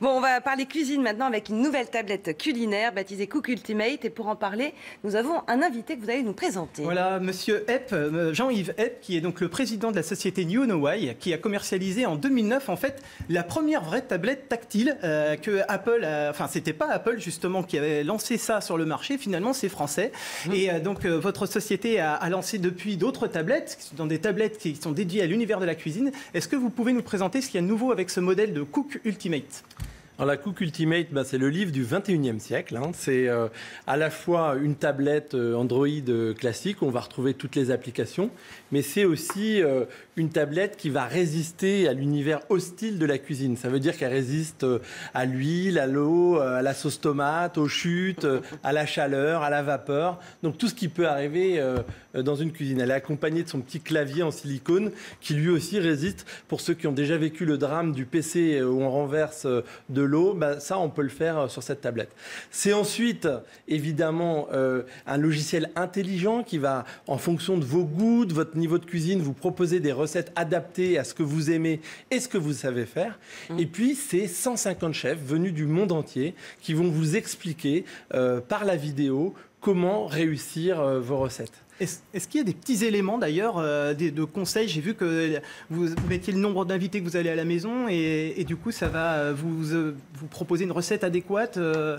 Bon, on va parler cuisine maintenant avec une nouvelle tablette culinaire baptisée Cook Ultimate. Et pour en parler, nous avons un invité que vous allez nous présenter. Voilà, monsieur Epp, Jean-Yves Epp, qui est donc le président de la société You Know Why, qui a commercialisé en 2009 en fait la première vraie tablette tactile que Apple, enfin c'était pas Apple justement qui avait lancé ça sur le marché, finalement c'est français. Et donc votre société a lancé depuis d'autres tablettes, dans des tablettes qui sont dédiées à l'univers de la cuisine. Est-ce que vous pouvez nous présenter ce qu'il y a de nouveau avec ce modèle de Cook Ultimate ? Alors la Cook Ultimate, c'est le livre du 21e siècle. C'est à la fois une tablette Android classique où on va retrouver toutes les applications, mais c'est aussi une tablette qui va résister à l'univers hostile de la cuisine. Ça veut dire qu'elle résiste à l'huile, à l'eau, à la sauce tomate, aux chutes, à la chaleur, à la vapeur. Donc tout ce qui peut arriver dans une cuisine. Elle est accompagnée de son petit clavier en silicone qui lui aussi résiste. Pour ceux qui ont déjà vécu le drame du PC où on renverse de l'eau, ça on peut le faire sur cette tablette. C'est ensuite évidemment un logiciel intelligent qui va, en fonction de vos goûts, de votre niveau de cuisine, vous proposer des recettes adaptées à ce que vous aimez et ce que vous savez faire. Et puis c'est 150 chefs venus du monde entier qui vont vous expliquer par la vidéo comment réussir vos recettes. Est-ce qu'il y a des petits éléments d'ailleurs de conseils? J'ai vu que vous mettiez le nombre d'invités que vous allez à la maison et du coup ça va vous proposer une recette adéquate.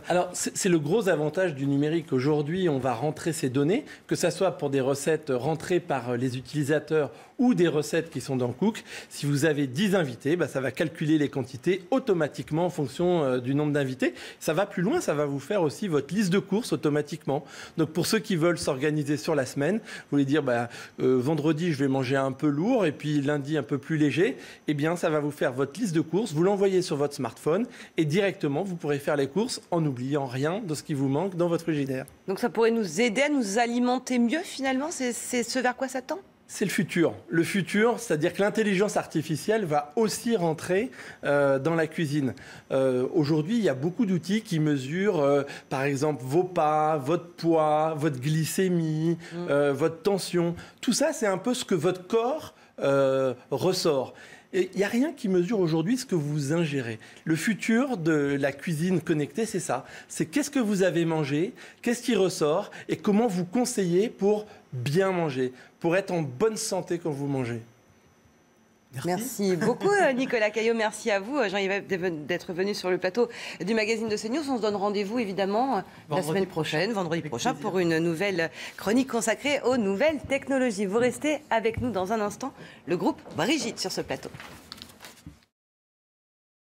Alors c'est le gros avantage du numérique. Aujourd'hui on va rentrer ces données, que ce soit pour des recettes rentrées par les utilisateurs ou des recettes qui sont dans Cook. Si vous avez 10 invités, ça va calculer les quantités automatiquement en fonction du nombre d'invités. Ça va plus loin, ça va vous faire aussi votre liste de courses automatiquement. Donc pour ceux qui veulent s'organiser sur la semaine, vous voulez dire vendredi je vais manger un peu lourd et puis lundi un peu plus léger, eh bien ça va vous faire votre liste de courses, vous l'envoyez sur votre smartphone et directement vous pourrez faire les courses en n'oubliant rien de ce qui vous manque dans votre frigidaire. Donc ça pourrait nous aider à nous alimenter mieux finalement, c'est ce vers quoi ça tend ? C'est le futur. Le futur, c'est-à-dire que l'intelligence artificielle va aussi rentrer dans la cuisine. Aujourd'hui, il y a beaucoup d'outils qui mesurent, par exemple, vos pas, votre poids, votre glycémie, votre tension. Tout ça, c'est un peu ce que votre corps ressort. Et il n'y a rien qui mesure aujourd'hui ce que vous ingérez. Le futur de la cuisine connectée, c'est ça. C'est qu'est-ce que vous avez mangé, qu'est-ce qui ressort et comment vous conseillez pour bien manger, pour être en bonne santé quand vous mangez. Merci beaucoup Nicolas Caillot, merci à vous Jean-Yves d'être venu sur le plateau du magazine de CNews. On se donne rendez-vous évidemment la semaine prochaine, vendredi prochain, pour une nouvelle chronique consacrée aux nouvelles technologies. Vous restez avec nous dans un instant, le groupe Brigitte sur ce plateau.